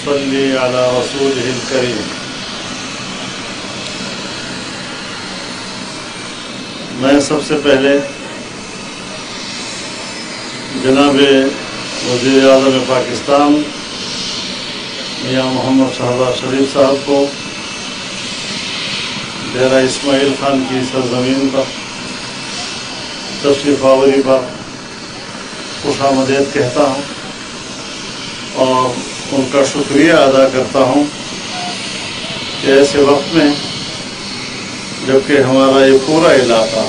ونصلي على رسوله الكريم. میں سب سے پہلے جناب وزیر اعظم پاکستان میاں محمد شہباز شریف صاحب کو ڈیرہ اسماعیل خان کی سرزمین پر تشریف آوری پر خوش آمدید کہتا ہوں اور ان کا شکریہ ادا کرتا ہوں کہ ایسے وقت میں جبکہ ہمارا یہ پورا علاقہ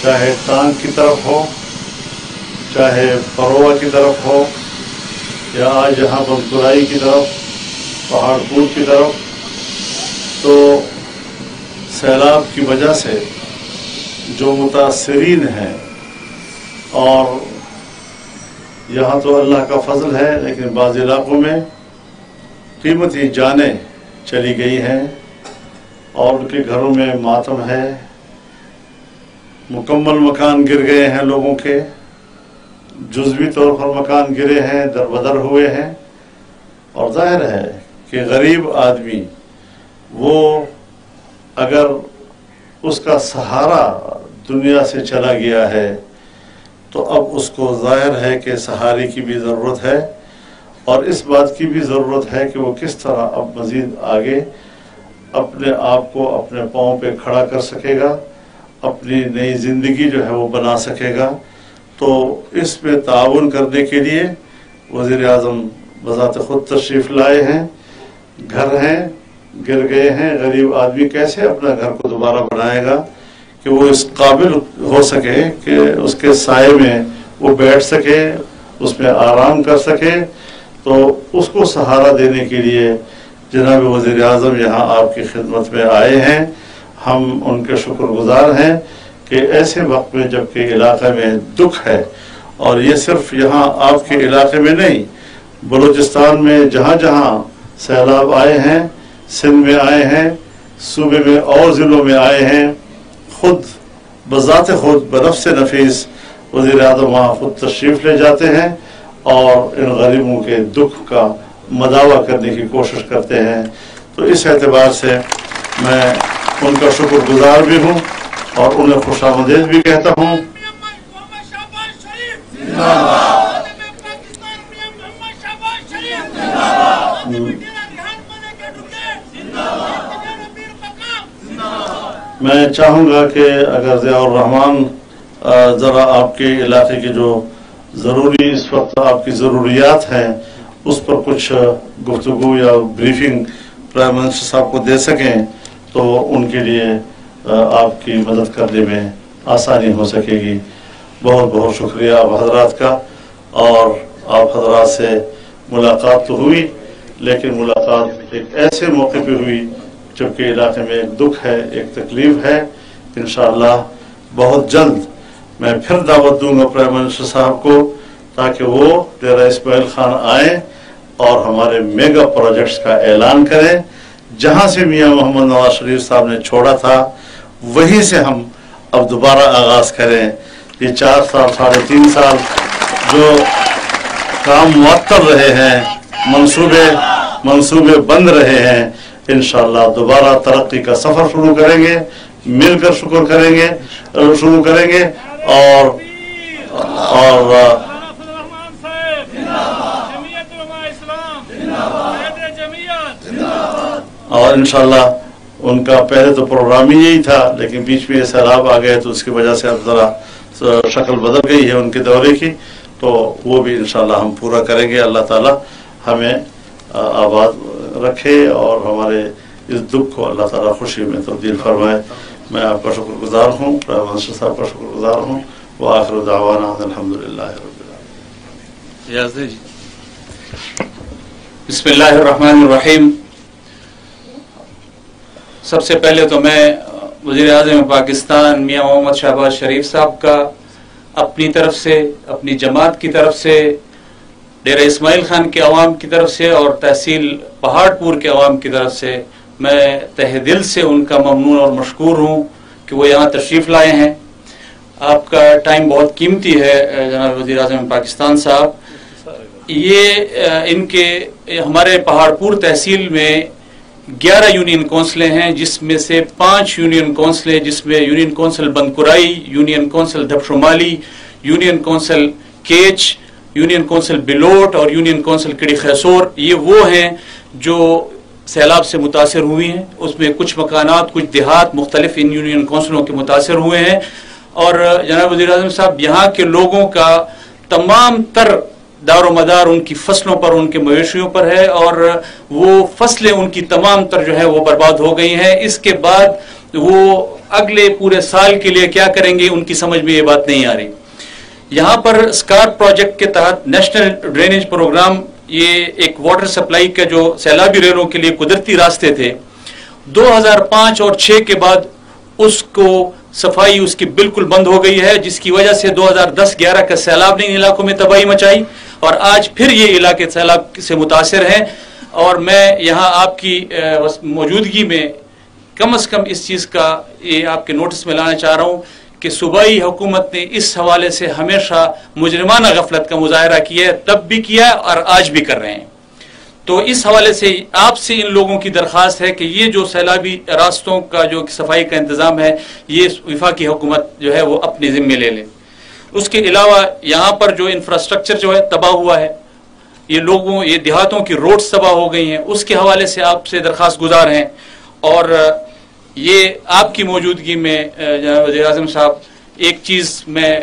چاہے ٹانگ کی طرف ہو، چاہے پروا کی طرف ہو، یا آج یہاں بنکرائی کی طرف، پہاڑ پور کی طرف، تو سیلاب کی وجہ سے جو متاثرین ہیں، اور یہاں تو اللہ کا فضل ہے لیکن بعض علاقوں میں قیمتی جانیں چلی گئی ہیں اور ان کے گھروں میں ماتم ہے، مکمل مکان گر گئے ہیں لوگوں کے، جزوی طور پر مکان گرے ہیں، دربدر ہوئے ہیں، اور ظاہر ہے کہ غریب آدمی وہ اگر اس کا سہارا دنیا سے چلا گیا ہے تو اب اس کو ظاہر ہے کہ سہارے کی بھی ضرورت ہے، اور اس بات کی بھی ضرورت ہے کہ وہ کس طرح اب مزید آگے اپنے آپ کو اپنے پاؤں پہ کھڑا کر سکے گا، اپنی نئی زندگی جو ہے وہ بنا سکے گا۔ تو اس میں تعاون کرنے کے لیے وزیر اعظم بذات خود تشریف لائے ہیں۔ گھر ہیں گر گئے ہیں، غریب آدمی کیسے اپنا گھر کو دوبارہ بنائے گا کہ وہ اس قابل ہو سکے کہ اس کے سائے میں وہ بیٹھ سکے، اس میں آرام کر سکے۔ تو اس کو سہارا دینے کے لیے جناب وزیر اعظم یہاں آپ کی خدمت میں آئے ہیں۔ ہم ان کے شکر گزار ہیں کہ ایسے وقت میں جبکہ علاقے میں دکھ ہے، اور یہ صرف یہاں آپ کے علاقے میں نہیں، بلوچستان میں جہاں جہاں سیلاب آئے ہیں، سندھ میں آئے ہیں، صوبے میں اور ضلعوں میں آئے ہیں، خود بذات خود بنفس نفیس وزیر اعظم وہاں خود تشریف لے جاتے ہیں اور ان غریبوں کے دکھ کا مداوع کرنے کی کوشش کرتے ہیں۔ تو اس اعتبار سے میں ان کا شکر گزار بھی ہوں اور انہیں خوش آمدید بھی کہتا ہوں۔ میں چاہوں گا کہ اگر ضیاء الرحمن ذرا آپ کے علاقے کی جو ضروری اس وقت آپ کی ضروریات ہیں اس پر کچھ گفتگو یا بریفنگ پرائم منسٹر صاحب کو دے سکیں تو ان کے لیے آپ کی مدد کرنے میں آسانی ہو سکے گی۔ بہت بہت شکریہ آپ حضرات کا، اور آپ حضرات سے ملاقات تو ہوئی لیکن ملاقات ایک ایسے موقع پہ ہوئی جبکہ علاقے میں ایک دکھ ہے، ایک تکلیف ہے۔ انشاءاللہ بہت جلد میں پھر دعوت دوں گا پرائم منسٹر صاحب کو تاکہ وہ ڈیرہ اسماعیل خان آئیں اور ہمارے میگا پروجیکٹس کا اعلان کریں۔ جہاں سے میاں محمد نواز شریف صاحب نے چھوڑا تھا وہیں سے ہم اب دوبارہ آغاز کریں۔ یہ 4 سال 3.5 سال جو کام معطل رہے ہیں، منصوبے بند رہے ہیں، انشاءاللہ دوبارہ ترقی کا سفر شروع کریں گے، مل کر شروع کریں گے اور انشاءاللہ ان کا پہلے تو پروگرام ہی یہی تھا لیکن بیچ میں یہ سیلاب آ گئے تو اس کی وجہ سے اب ذرا شکل بدل گئی ہے ان کے دورے کی، تو وہ بھی انشاءاللہ ہم پورا کریں گے۔ اللہ تعالی ہمیں آباد رکھے اور ہمارے اس دکھ کو اللہ تعالیٰ خوشی میں تبدیل فرمائے۔ میں آپ کا شکر گزار ہوں، پرائم منسٹر صاحب کا شکر گزار ہوں۔ وآخر دعوانا الحمدللہ رب العالمین۔ بسم اللہ الرحمن الرحیم۔ سب سے پہلے تو میں وزیر اعظم پاکستان میاں محمد شہباز شریف صاحب کا اپنی طرف سے، اپنی جماعت کی طرف سے، ڈیرہ اسماعیل خان کے عوام کی طرف سے اور تحصیل پہاڑ پور کے عوام کی طرف سے میں تہ دل سے ان کا ممنون اور مشکور ہوں کہ وہ یہاں تشریف لائے ہیں۔ آپ کا ٹائم بہت قیمتی ہے جناب وزیر اعظم پاکستان صاحب، یہ ان کے ہمارے پہاڑپور تحصیل میں 11 یونین کونسلیں ہیں، جس میں سے 5 یونین کونسلیں، جس میں یونین کونسل بندکرائی، یونین کونسل دھب شمالی، union council catch, union council bloat اور یونین کونسل کڑی خیسور، یہ وہ ہیں جو سیلاب سے متاثر ہوئی ہیں. اس میں کچھ مکانات، کچھ دیہات مختلف ان یونین کونسلوں کے متاثر ہوئے ہیں. اور جناب وزیر اعظم صاحب، یہاں کے لوگوں کا تمام تر دار و مدار ان کی فصلوں پر، ان کے مویشیوں پر ہے، اور وہ فصلیں ان کی تمام تر جو ہے وہ برباد ہو گئی ہیں. اس کے بعد وہ اگلے پورے سال کے لیے کیا کریں گے، ان کی سمجھ میں یہ بات نہیں آ رہی. یہاں پر اسکارپ پروجیکٹ کے تحت نیشنل ڈرینیج پروگرام، یہ ایک واٹر سپلائی کا جو سیلابی ریلوں کے لیے قدرتی راستے تھے، 2005 اور 6 کے بعد اس کو صفائی اس کی بالکل بند ہو گئی ہے، جس کی وجہ سے 2010-11 کا سیلاب نے ان علاقوں میں تباہی مچائی، اور آج پھر یہ علاقے سیلاب سے متاثر ہیں. اور میں یہاں آپ کی موجودگی میں کم از کم اس چیز کا یہ آپ کے نوٹس میں لانا چاہ رہا ہوں کہ صوبائی حکومت نے اس حوالے سے ہمیشہ مجرمانہ غفلت کا مظاہرہ کیا ہے، تب بھی کیا ہے اور آج بھی کر رہے ہیں. تو اس حوالے سے آپ سے ان لوگوں کی درخواست ہے کہ یہ جو سیلابی راستوں کا جو صفائی کا انتظام ہے، یہ وفاقی حکومت جو ہے وہ اپنے ذمے لے لے. اس کے علاوہ یہاں پر جو انفراسٹرکچر جو ہے تباہ ہوا ہے، یہ دیہاتوں کی روڈز تباہ ہو گئی ہیں، اس کے حوالے سے آپ سے درخواست گزار ہیں. اور یہ آپ کی موجودگی میں جناب وزیر اعظم صاحب، ایک چیز میں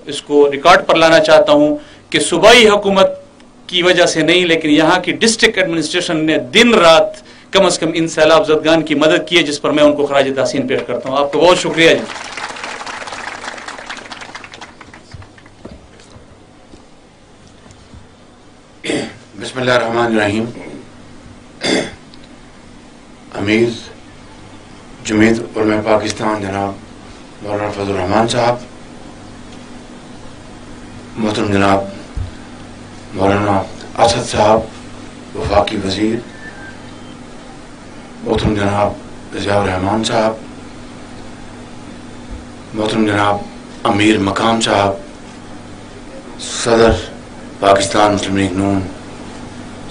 اس کو ریکارڈ پر لانا چاہتا ہوں کہ صوبائی حکومت کی وجہ سے نہیں، لیکن یہاں کی ڈسٹرکٹ ایڈمنسٹریشن نے دن رات کم از کم ان سیلاب زدگان کی مدد کی ہے، جس پر میں ان کو خراج تحسین پیش کرتا ہوں. آپ کو بہت شکریہ جی. بسم اللہ الرحمن الرحیم. امیر جمعیت علماء پاکستان جناب مولانا فضل الرحمان صاحب، محترم جناب مولانا اسد صاحب وفاقی وزیر، محترم جناب ضیاء الرحمان صاحب، محترم جناب امیر مقام صاحب، صدر پاکستان مسلم لیگ نون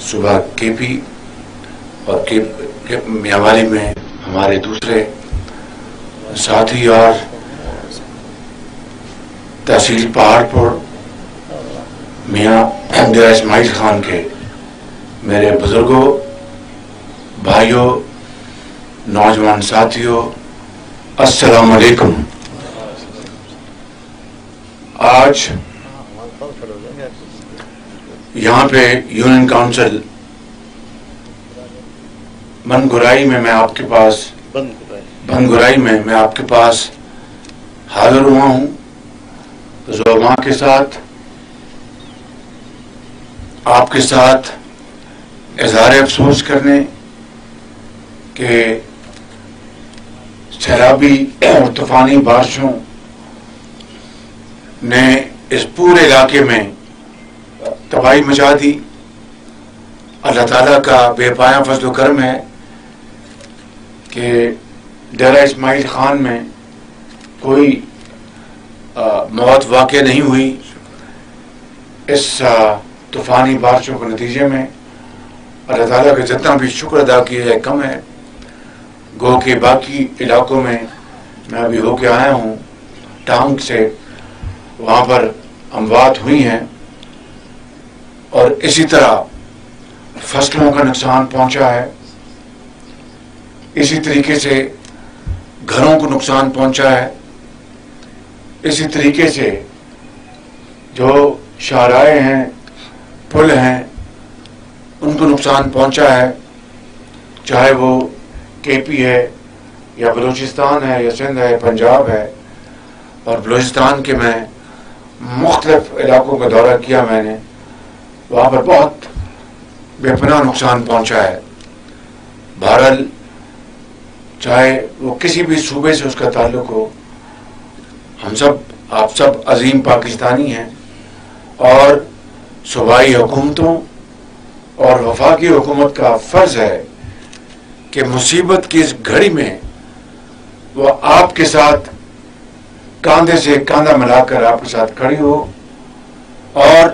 صوبہ کے پی، اور میاوالی میں ہمارے دوسرے ساتھی، اور تحصیل پہاڑپور میاں ڈیرہ اسماعیل خان کے میرے بزرگوں، بھائیوں، نوجوان ساتھیوں، السلام علیکم. آج یہاں پہ یونین کاؤنسل بندگرائی میں میں آپ کے پاس حاضر ہوا ہوں، زعماء کے ساتھ، آپ کے ساتھ اظہار افسوس کرنے کہ سیلابی اور طوفانی بارشوں نے اس پورے علاقے میں تباہی مچا دی. اللہ تعالیٰ کا بے پایاں فضل و کرم ہے کہ ڈیرہ اسماعیل خان میں کوئی موت واقع نہیں ہوئی اس طوفانی بارشوں کے نتیجے میں. اللہ تعالیٰ کا جتنا بھی شکر ادا کیا ہے کم ہے. گو کہ باقی علاقوں میں ابھی ہو کے آیا ہوں ٹانگ سے، وہاں پر اموات ہوئی ہیں، اور اسی طرح فصلوں کا نقصان پہنچا ہے، اسی طریقے سے گھروں کو نقصان پہنچا ہے، اسی طریقے سے جو شاہراہیں ہیں، پل ہیں، ان کو نقصان پہنچا ہے، چاہے وہ کے پی ہے یا بلوچستان ہے یا سندھ ہے، پنجاب ہے. اور بلوچستان کے میں مختلف علاقوں کا دورہ کیا میں نے، وہاں پر بہت بے پناہ نقصان پہنچا ہے. بہرحال چاہے وہ کسی بھی صوبے سے اس کا تعلق ہو، ہم سب آپ سب عظیم پاکستانی ہیں، اور صوبائی حکومتوں اور وفاقی حکومت کا فرض ہے کہ مصیبت کی اس گھڑی میں وہ آپ کے ساتھ کاندھے سے کاندھا ملا کر آپ کے ساتھ کھڑی ہو، اور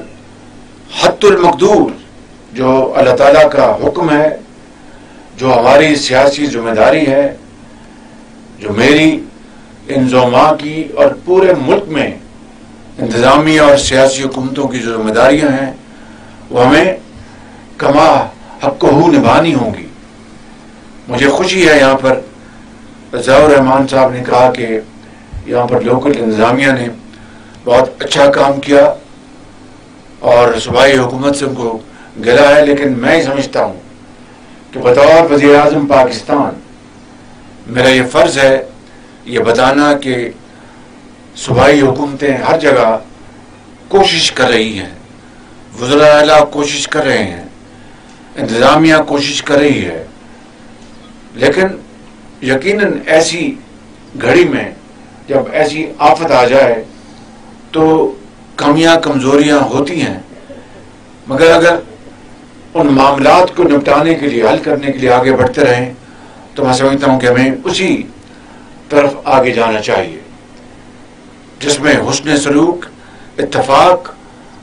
حد المقدور جو اللہ تعالیٰ کا حکم ہے، جو ہماری سیاسی ذمہ داری ہے، جو میری انضمام کی اور پورے ملک میں انتظامی اور سیاسی حکومتوں کی جو ذمہ داریاں ہیں وہ ہمیں کما حق ہو نبھانی ہوں گی۔ مجھے خوشی ہے یہاں پر ضیاء الرحمان صاحب نے کہا کہ یہاں پر لوکل انتظامیہ نے بہت اچھا کام کیا اور صوبائی حکومت سے ان کو گلا ہے، لیکن میں ہی سمجھتا ہوں کہ بطور وزیر اعظم پاکستان میرا یہ فرض ہے یہ بتانا کہ صوبائی حکومتیں ہر جگہ کوشش کر رہی ہیں، وزراء اعلیٰ کوشش کر رہے ہیں، انتظامیہ کوشش کر رہی ہے، لیکن یقیناً ایسی گھڑی میں جب ایسی آفت آ جائے تو کمیاں کمزوریاں ہوتی ہیں، مگر اگر ان معاملات کو نپٹانے کے لیے، حل کرنے کے لیے آگے بڑھتے رہیں تو میں سمجھتا ہوں کہ ہمیں اسی طرف آگے جانا چاہیے جس میں حسن سلوک، اتفاق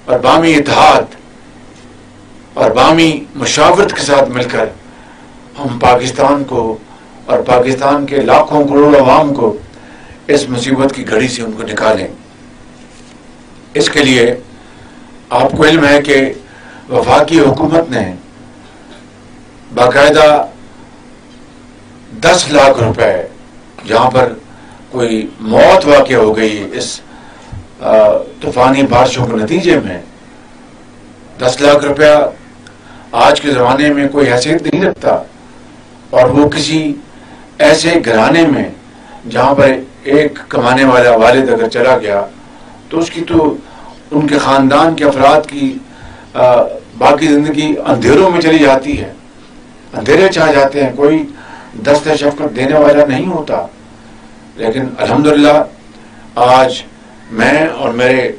اور باہمی اتحاد اور باہمی مشاورت کے ساتھ مل کر ہم پاکستان کو اور پاکستان کے لاکھوں کروڑ عوام کو اس مصیبت کی گھڑی سے ان کو نکالیں۔ اس کے لیے آپ کو علم ہے کہ وفاقی حکومت نے باقاعدہ 10 لاکھ روپے، جہاں پر کوئی موت واقع ہو گئی اس طوفانی بارشوں کے نتیجے میں، 10 لاکھ روپیہ آج کے زمانے میں کوئی حیثیت نہیں رکھتا، اور وہ کسی ایسے گھرانے میں جہاں پر ایک کمانے والا والد اگر چلا گیا تو اس کی تو ان کے خاندان کے افراد کی باقی زندگی اندھیروں میں چلی جاتی ہے، اندھیرے چھا جاتے ہیں، کوئی دست شفقت دینے والا نہیں ہوتا۔ لیکن الحمدللہ آج میں اور میرے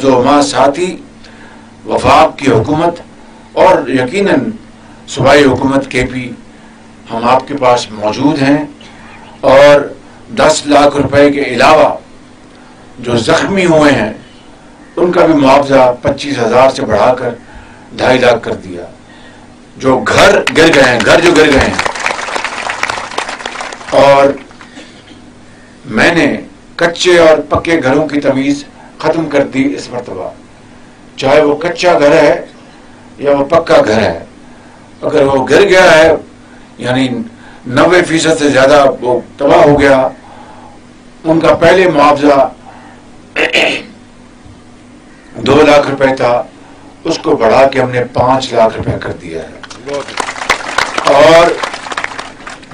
زعماء ساتھی وفاق کی حکومت اور یقیناً صوبائی حکومت کے بھی ہم آپ کے پاس موجود ہیں، اور 10 لاکھ روپے کے علاوہ جو زخمی ہوئے ہیں ان کا بھی معاوضہ 25,000 سے بڑھا کر 2.5 لاکھ کر دیا۔ جو گھر گر گئے ہیں، گھر جو گر گئے ہیں، اور میں نے کچے اور پکے گھروں کی تمیز ختم کر دی اس مرتبہ، چاہے وہ کچا گھر ہے یا وہ پکا گھر ہے، اگر وہ گر گیا ہے یعنی 90% سے زیادہ وہ تباہ ہو گیا، ان کا پہلے معاوضہ 2 لاکھ روپے تھا، اس کو بڑھا کے ہم نے 5 لاکھ روپے کر دیا ہے۔ اور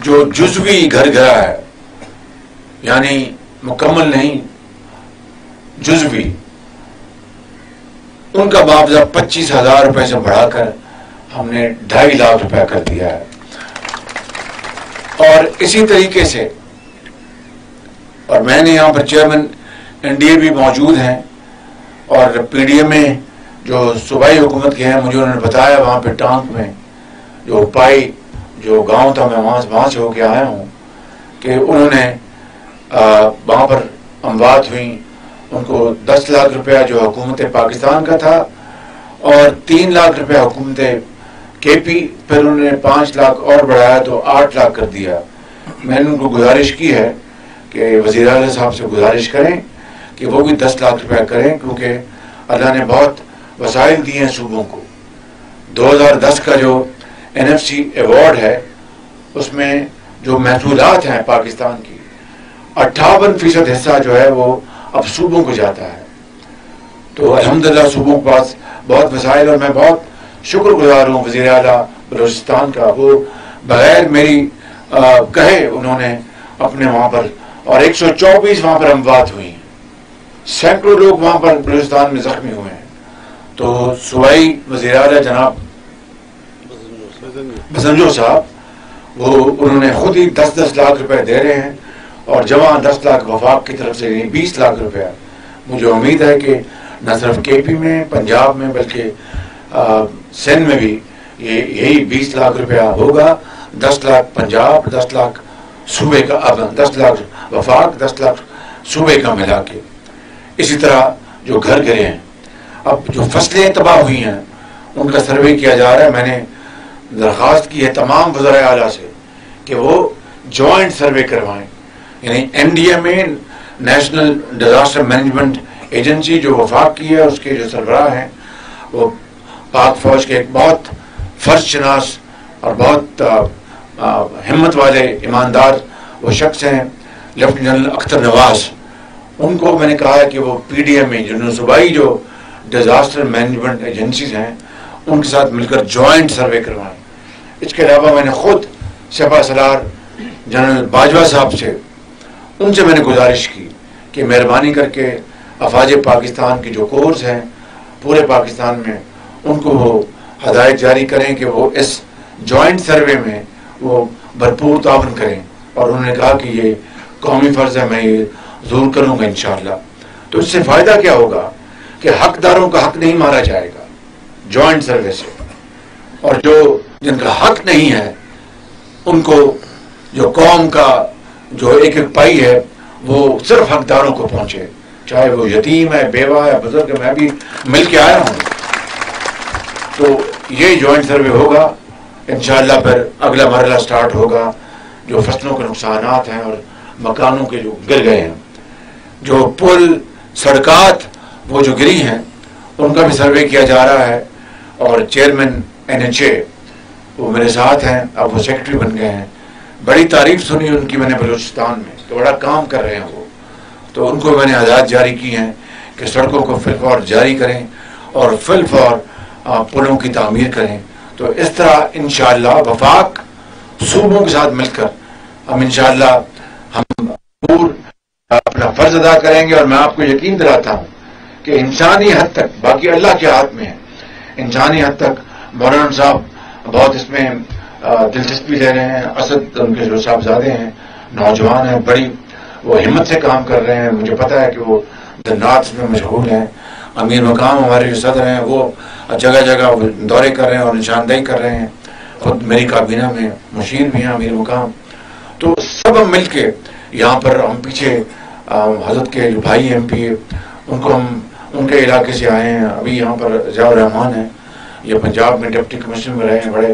جو جزوی گھر گرا ہے، یعنی مکمل نہیں، جزوی، ان کا معاوضہ 25,000 روپے سے بڑھا کر ہم نے 2.5 لاکھ روپے کر دیا ہے۔ اور اسی طریقے سے، اور میں نے یہاں پر چیئرمین NDA بھی موجود ہیں، اور PDA میں جو صوبائی حکومت کے ہیں، مجھے انہوں نے بتایا وہاں پہ ٹانک میں جو پائی جو گاؤں تھا، میں وہاں سے ہو کے آیا ہوں، کہ انہوں نے وہاں پر اموات ہوئیں، ان کو 10 لاکھ روپیہ جو حکومت پاکستان کا تھا اور 3 لاکھ روپیہ حکومت KP، پھر انہوں نے 5 لاکھ اور بڑھایا تو 8 لاکھ کر دیا۔ میں نے ان کو گزارش کی ہے کہ وزیر اعلیٰ صاحب سے گزارش کریں کہ وہ بھی 10 لاکھ روپیہ کریں، کیونکہ اللہ نے بہت وسائل دیے ہیں صوبوں کو۔ 2010 کا جو NFC ایوارڈ ہے، اس میں جو محصولات ہیں پاکستان کی 58% حصہ جو ہے وہ اب صوبوں کو جاتا ہے۔ تو الحمدللہ صوبوں کے پاس بہت وسائل، اور میں بہت شکر گزار ہوں وزیر اعلیٰ بلوچستان کا، وہ بغیر میری کہے انہوں نے اپنے وہاں پر، اور 124 وہاں پر اموات ہوئی ہیں، سینکڑوں لوگ وہاں پر بلوچستان میں زخمی ہوئے ہیں۔ تو صوبائی وزیر اعلیٰ جناب بزنجو صاحب، وہ انہوں نے خود ہی 10 لاکھ روپے دے رہے ہیں، اور جمع 10 لاکھ وفاق کی طرف سے 20 لاکھ روپیہ۔ مجھے امید ہے کہ نہ صرف KP میں، پنجاب میں، بلکہ سندھ میں بھی یہی 20 لاکھ روپیہ ہوگا۔ 10 لاکھ پنجاب، 10 لاکھ صوبے کا، اب 10 لاکھ وفاق، 10 لاکھ صوبے کا ملا کے۔ اسی طرح جو گھر گرے ہیں، اب جو فصلیں تباہ ہوئی ہیں ان کا سروے کیا جا رہا ہے. میں نے درخواست کی ہے تمام وزرائے اعلیٰ سے کہ وہ جوائنٹ سروے کروائیں. یعنی NDA میں نیشنل ڈیزاسٹر مینجمنٹ ایجنسی جو وفاق کی ہے، اس کے جو سربراہ ہیں وہ پاک فوج کے ایک بہت فرض شناس اور بہت ہمت والے ایماندار وہ شخص ہیں، لیفٹیننٹ جنرل اختر نواز. ان کو میں نے کہا ہے کہ وہ PDM جو صوبائی جو ڈیزاسٹر مینجمنٹ ایجنسیز ہیں ان کے ساتھ مل کر جوائنٹ سروے کروائیں. اس کے علاوہ میں نے خود سپہ سالار جنرل باجوہ صاحب سے میں نے گزارش کی کہ مہربانی کر کے افواج پاکستان کے جو کورس ہیں پورے پاکستان میں ان کو وہ ہدایت جاری کریں کہ وہ اس جوائنٹ سروے میں وہ بھرپور تعاون کریں. اور انہوں نے کہا کہ یہ قومی فرض ہے، میں یہ ضرور کروں گا انشاءاللہ. تو اس سے فائدہ کیا ہوگا کہ حقداروں کا حق نہیں مارا جائے گا جوائنٹ سروے سے، اور جو جن کا حق نہیں ہے ان کو جو قوم کا جو ایک ایک پائی ہے وہ صرف حقداروں کو پہنچے، چاہے وہ یتیم ہے، بیوہ ہے، بزرگ ہے. میں بھی مل کے آیا ہوں. تو یہ جوائنٹ سروے ہوگا انشاءاللہ. پھر اگلا مرحلہ سٹارٹ ہوگا جو فصلوں کے نقصانات ہیں اور مکانوں کے جو گر گئے ہیں، جو پل سڑکات وہ جو گری ہیں ان کا بھی سروے کیا جا رہا ہے. اور چیئرمین NHA وہ میرے ساتھ ہیں، اب وہ سیکرٹری بن گئے ہیں. بڑی تعریف سنی ان کی میں نے بلوچستان میں کہ بڑا کام کر رہے ہیں وہ. تو ان کو میں نے ہدایت جاری کی ہیں کہ سڑکوں کو فی الفور جاری کریں اور فی الفور پلوں کی تعمیر کریں. تو اس طرح انشاءاللہ وفاق صوبوں کے ساتھ مل کر ہم انشاءاللہ ہم اپنا فرض ادا کریں گے. اور میں آپ کو یقین دلاتا ہوں کہ انسانی حد تک، باقی اللہ کے ہاتھ میں ہے، انسانی حد تک مولانا صاحب بہت اس میں دلچسپی لے رہے ہیں. اسد ان کے جو صاحبزادے ہیں نوجوان ہیں، بڑی وہ ہمت سے کام کر رہے ہیں. مجھے پتا ہے کہ وہ نارتھ میں مشغول ہیں. امیر مقام ہمارے جو صدر ہیں وہ جگہ جگہ دورے کر رہے ہیں اور نشاندہی کر رہے ہیں. خود میری کابینہ میں مشیر بھی ہیں امیر مقام. تو سب ہم مل کے یہاں پر ہم پیچھے حضرت کے جو بھائی MP ان کو ہم ان کے علاقے سے آئے ہیں. ابھی یہاں پر ضیاء الرحمان ہیں، یہ پنجاب میں ڈپٹی کمشنر میں رہے ہیں، بڑے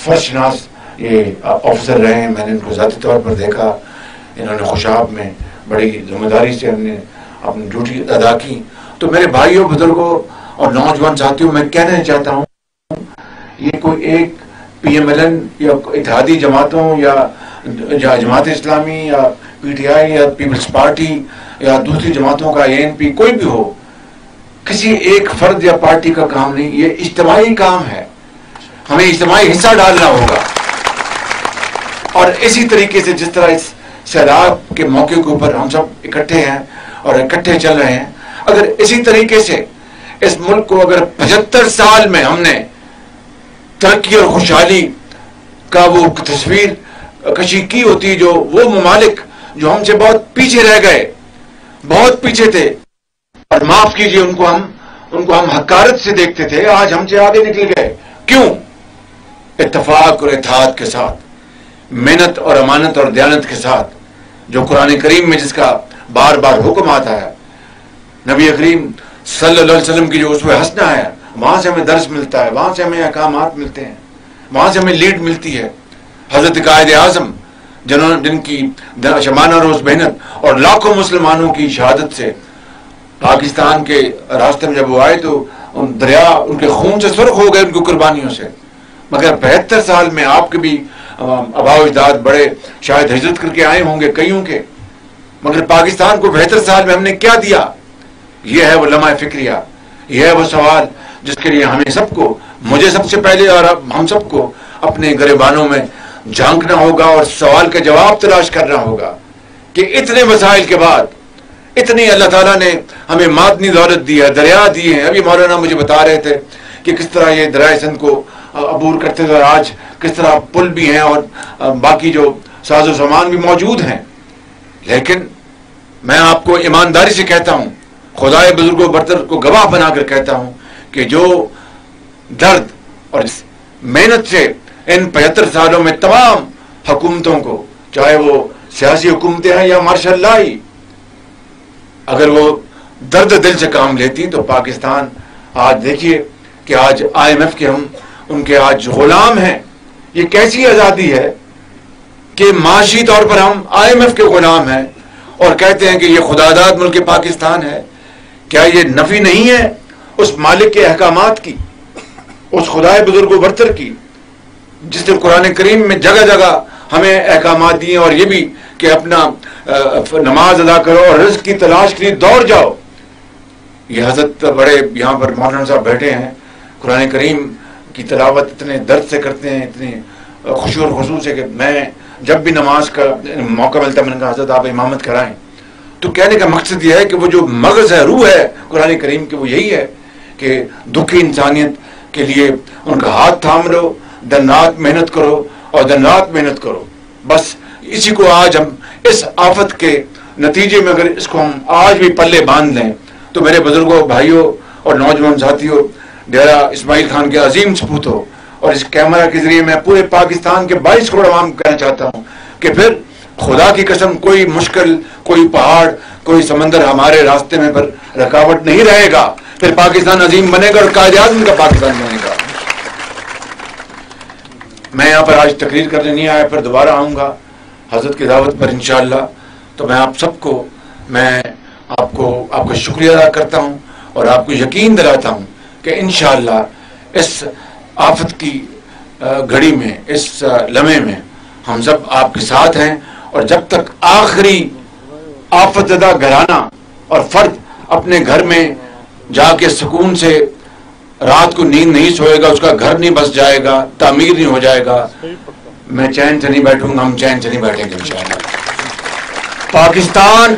فرض شناس یہ آفیسر رہے ہیں. میں نے ان کو ذاتی طور پر دیکھا، انہوں نے خوشاب میں بڑی ذمہ داری سے اپنی ڈیوٹی ادا کی. تو میرے بھائیوں، بزرگوں اور نوجوان ساتھیوں، میں کہنا چاہتا ہوں یہ کوئی ایک PMLN یا اتحادی جماعتوں یا جماعت اسلامی یا PTI یا پیپلز پارٹی یا دوسری جماعتوں کا ANP کوئی بھی ہو، کسی ایک فرد یا پارٹی کا کام نہیں. یہ اجتماعی کام ہے، ہمیں اجتماعی حصہ ڈالنا ہوگا. اور اسی طریقے سے جس طرح اس سیلاب کے موقع کے اوپر ہم سب اکٹھے ہیں اور اکٹھے چل رہے ہیں، اگر اسی طریقے سے اس ملک کو اگر 75 سال میں ہم نے ترقی اور خوشحالی کا وہ تصویر کشی کی ہوتی، جو وہ ممالک جو ہم سے بہت پیچھے رہ گئے، بہت پیچھے تھے، اور معاف کیجئے ان کو ہم حقارت سے دیکھتے تھے، آج ہم سے آگے نکل گئے. کیوں؟ اتفاق اور اتحاد کے ساتھ، محنت اور امانت اور دیانت کے ساتھ، جو قرآن کریم میں جس کا بار بار حکم آتا ہے، نبی کریم صلی اللہ علیہ وسلم کی جو اسوہ حسنہ ہے، وہاں سے ہمیں درس ملتا ہے، وہاں سے ہمیں احکامات ملتے ہیں، وہاں سے ہمیں لیڈ ملتی ہے. حضرت قائد اعظم جن کی شمانہ روز محنت اور لاکھوں مسلمانوں کی شہادت سے پاکستان کے راستے میں جب وہ آئے تو دریا ان کے خون سے سرخ ہو گئے، ان کی قربانیوں سے. مگر 72 سال میں آپ کے بھی آباء و اجداد بڑے شاید ہجرت کر کے آئے ہوں گے کئیوں کے، مگر پاکستان کو 72 سال میں ہم نے کیا دیا؟ یہ ہے وہ لمحہ فکریہ، یہ ہے وہ سوال جس کے لیے ہمیں سب کو، مجھے سب سے پہلے اور ہم سب کو اپنے گریبانوں میں جھانکنا ہوگا اور سوال کا جواب تلاش کرنا ہوگا کہ اتنے مسائل کے بعد، اتنی اللہ تعالیٰ نے ہمیں معدنی دولت دی ہے، دریا دیے ہیں. ابھی مولانا مجھے بتا رہے تھے کہ کس طرح یہ دریائے سندھ کو عبور کرتے تھے، آج کس طرح پل بھی ہیں اور باقی جو ساز و سامان بھی موجود ہیں. لیکن میں آپ کو ایمانداری سے کہتا ہوں، خدائے بزرگ و برتر کو گواہ بنا کر کہتا ہوں کہ جو درد اور محنت سے ان 75 سالوں میں تمام حکومتوں کو، چاہے وہ سیاسی حکومتیں ہیں یا مارشل لا ہی، اگر وہ درد دل سے کام لیتی تو پاکستان آج دیکھیے کہ آج IMF کے ہم ان کے آج غلام ہیں. یہ کیسی آزادی ہے کہ معاشی طور پر ہم IMF کے غلام ہیں اور کہتے ہیں کہ یہ خداداد ملک پاکستان ہے؟ کیا یہ نفی نہیں ہے اس مالک کے احکامات کی، اس خدائے بزرگ و برتر کی، جس نے قرآن کریم میں جگہ جگہ ہمیں احکامات دیے، اور یہ بھی کہ اپنا نماز ادا کرو اور رزق کی تلاش کے لیے دوڑ جاؤ. یہ حضرت بڑے یہاں پر مولانا صاحب بیٹھے ہیں، قرآن کریم کی تلاوت اتنے درد سے کرتے ہیں، اتنے خوشی اور خصوص ہے کہ میں جب بھی نماز کا موقع ملتا ہے میں نے کہا حضرت آپ امامت کرائیں. تو کہنے کا مقصد یہ ہے کہ وہ جو مغز ہے، روح ہے قرآن کریم کی، وہ یہی ہے کہ دکھی انسانیت کے لیے ان کا ہاتھ تھام لو، دن رات محنت کرو اور دن رات محنت کرو. بس اسی کو آج ہم اس آفت کے نتیجے میں اگر اس کو ہم آج بھی پلے باندھ لیں تو میرے بزرگوں، بھائیوں اور نوجوان ساتھیوں، ڈیرہ اسماعیل خان کے عظیم سپوتوں، اور اس کیمرہ کے ذریعے میں پورے پاکستان کے 22 کروڑ عوام کو کہنا چاہتا ہوں کہ پھر خدا کی قسم کوئی مشکل، کوئی پہاڑ، کوئی سمندر ہمارے راستے میں پر رکاوٹ نہیں رہے گا. پھر پاکستان عظیم بنے گا اور قائد اعظم کا پاکستان بنے گا. میں یہاں پر آج تقریر کرنے نہیں آیا، پھر دوبارہ آؤں گا حضرت کی دعوت پر انشاءاللہ. تو میں آپ سب کو، میں آپ کا شکریہ ادا کرتا ہوں اور آپ کو یقین دلاتا ہوں کہ انشاءاللہ اس آفت کی گھڑی میں، اس لمحے میں ہم سب آپ کے ساتھ ہیں. اور جب تک آخری آفت زدہ گھرانہ اور فرد اپنے گھر میں جا کے سکون سے رات کو نیند نہیں سوئے گا، اس کا گھر نہیں بس جائے گا، تعمیر نہیں ہو جائے گا، میں چین سے نہیں بیٹھوں گا، ہم چین سے نہیں بیٹھیں گے انشاءاللہ. پاکستان